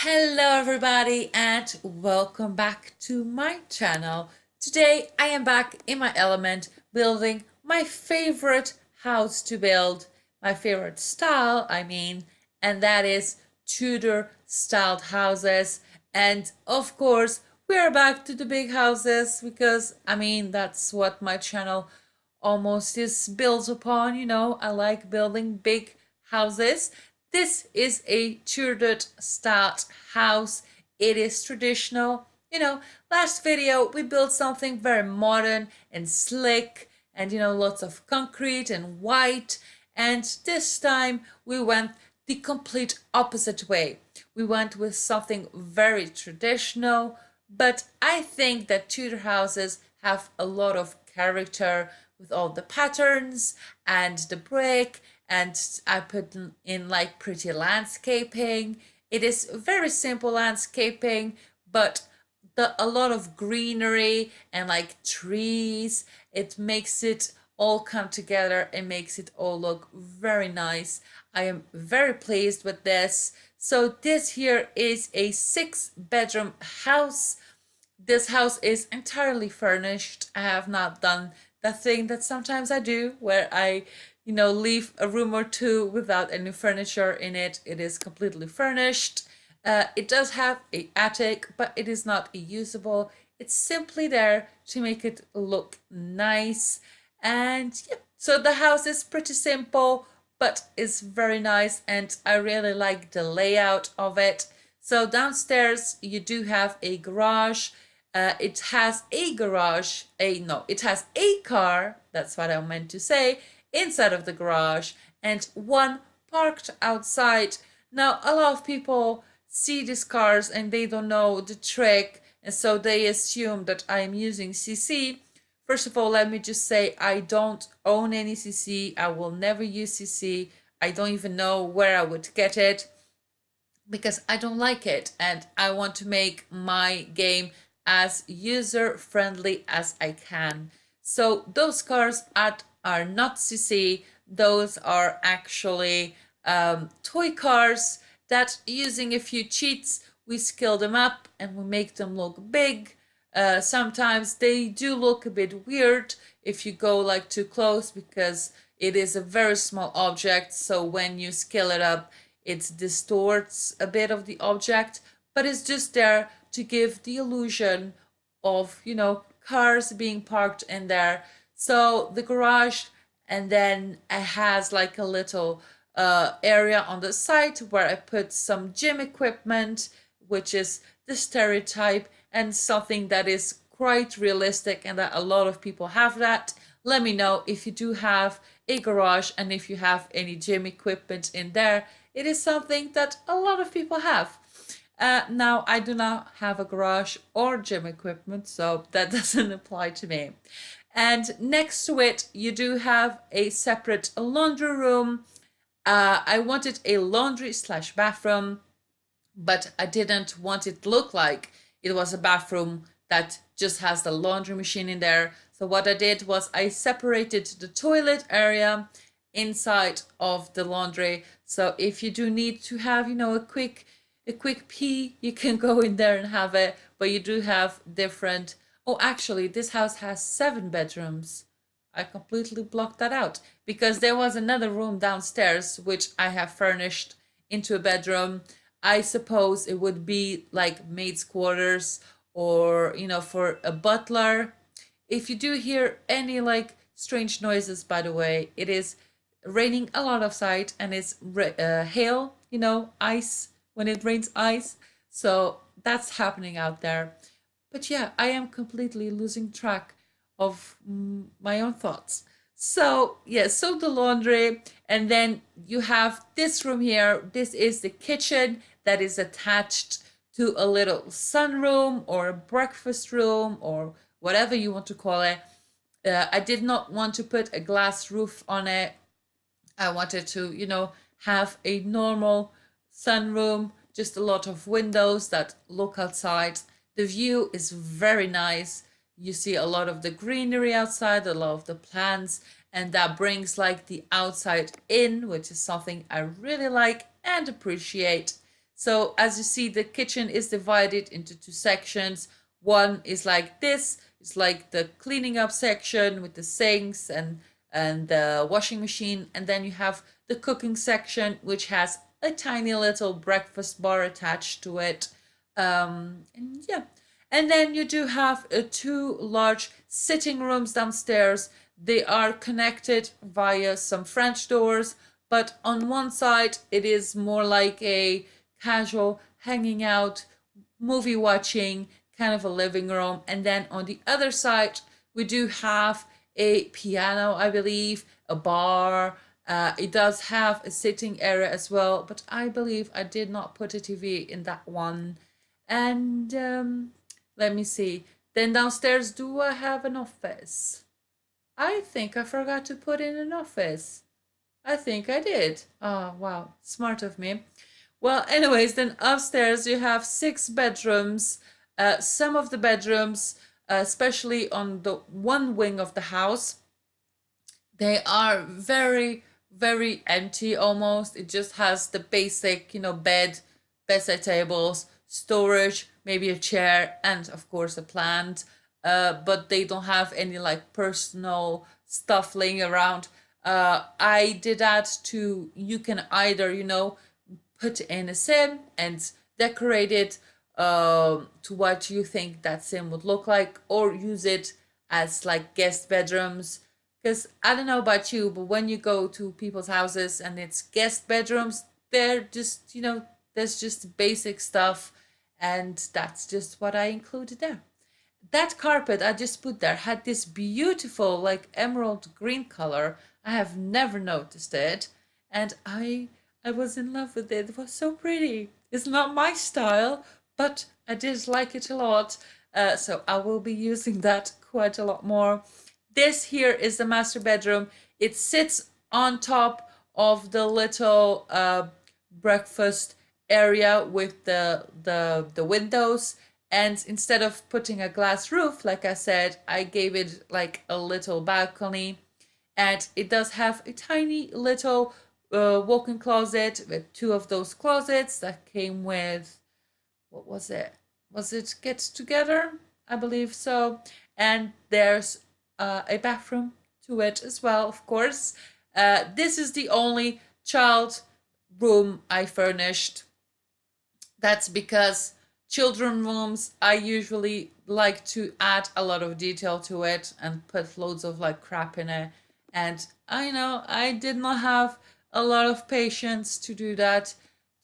Hello everybody and welcome back to my channel. Today I am back in my element building my favorite house to build, my favorite style and that is Tudor styled houses. And of course we're back to the big houses because that's what my channel almost is built upon. I like building big houses. This is a Tudor style house. It is traditional. Last video we built something very modern and slick and lots of concrete and white. And this time we went the complete opposite way. We went with something very traditional, but I think that Tudor houses have a lot of character with all the patterns and the brick, and I put in like pretty landscaping. It is very simple landscaping, but a lot of greenery and like trees, it makes it all come together and makes it all look very nice. I am very pleased with this. So this here is a 6-bedroom house. This house is entirely furnished. I have not done the thing that sometimes I do where I leave a room or two without any furniture in it. It is completely furnished. It does have a attic, but it is not usable. It's simply there to make it look nice. And yeah, so the house is pretty simple, but it's very nice, and I really like the layout of it. So downstairs you do have a garage. It has a garage, it has a car, that's what I meant to say, inside of the garage, and one parked outside. Now, a lot of people see these cars and they don't know the trick, and so they assume that I'm using CC. First of all, let me just say I don't own any CC. I will never use CC. I don't even know where I would get it because I don't like it, and I want to make my game as user friendly as I can. So those cars are not CC. Those are actually toy cars that, using a few cheats, we scale them up and we make them look big. Sometimes they do look a bit weird if you go like too close because it is a very small object. So when you scale it up, it distorts a bit of the object, but it's just there to give the illusion of, cars being parked in there. So the garage, and then it has like a little area on the side where I put some gym equipment, which is the stereotype and something that is quite realistic and that a lot of people have that. Let me know if you do have a garage and if you have any gym equipment in there. It is something that a lot of people have. Now, I do not have a garage or gym equipment, so that doesn't apply to me. And next to it, you do have a separate laundry room. I wanted a laundry slash bathroom, but I didn't want it to look like it was a bathroom that just has the laundry machine in there. So what I did was I separated the toilet area inside of the laundry. So if you do need to have, a quick pee, you can go in there and have it, but you do have different. Oh, actually, this house has 7 bedrooms. I completely blocked that out because there was another room downstairs which I have furnished into a bedroom. I suppose it would be like maid's quarters or, for a butler. If you do hear any like strange noises, by the way, it is raining a lot outside and it's hail, ice when it rains ice. So that's happening out there. But yeah, I am completely losing track of my own thoughts. So, yeah, so the laundry, and then you have this room here. This is the kitchen that is attached to a little sunroom or a breakfast room or whatever you want to call it. I did not want to put a glass roof on it. I wanted to, have a normal sunroom, just a lot of windows that look outside. The view is very nice. You see a lot of the greenery outside, a lot of the plants, and that brings like the outside in, which is something I really like and appreciate. So as you see, the kitchen is divided into two sections. One is like this. It's like the cleaning up section with the sinks and the washing machine. And then you have the cooking section, which has a tiny little breakfast bar attached to it. And yeah. And then you do have two large sitting rooms downstairs. They are connected via some French doors, but on one side it is more like a casual hanging out, movie watching kind of a living room. And then on the other side, we do have a piano, I believe, a bar. It does have a sitting area as well, but I believe I did not put a TV in that one. And let me see. Then downstairs, do I have an office? I think I forgot to put in an office. I think I did. Oh, wow. Smart of me. Well, anyways, then upstairs you have 6 bedrooms. Some of the bedrooms, especially on the one wing of the house, they are very, very empty almost. It just has the basic, bed, bedside tables, storage, maybe a chair, and of course a plant. But they don't have any like personal stuff laying around. I did add to, you can either, put in a sim and decorate it to what you think that sim would look like, or use it as like guest bedrooms. Because I don't know about you, but when you go to people's houses and it's guest bedrooms, they're just, there's just basic stuff, and that's just what I included there. That carpet I just put there had this beautiful like emerald green color. I have never noticed it, and I was in love with it. It was so pretty. It's not my style, but I did like it a lot. So I will be using that quite a lot more. This here is the master bedroom. It sits on top of the little breakfast area with the windows, and instead of putting a glass roof, like I said, I gave it like a little balcony. And it does have a tiny little walk-in closet with 2 of those closets that came with, what was it? Was it Get Together? I believe so. And there's a bathroom to it as well, of course. This is the only child room I furnished. That's because children rooms, I usually like to add a lot of detail to it and put loads of like crap in it. And I know I did not have a lot of patience to do that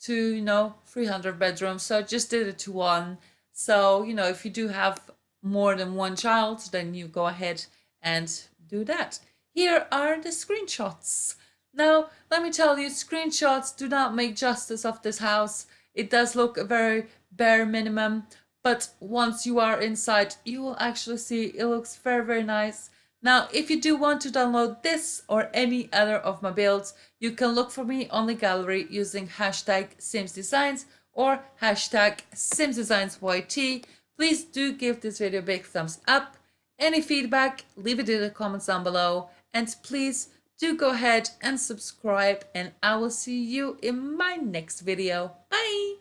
to 300 bedrooms. So I just did it to one. So, if you do have more than one child, then you go ahead and do that. Here are the screenshots. Now, let me tell you, screenshots do not make justice of this house. It does look a very bare minimum, but once you are inside, you will actually see it looks very, very nice. Now, if you do want to download this or any other of my builds, you can look for me on the gallery using hashtag simsdesigns or hashtag simsdesignsYT. Please do give this video a big thumbs up. Any feedback, leave it in the comments down below. And please do go ahead and subscribe, and I will see you in my next video. Bye!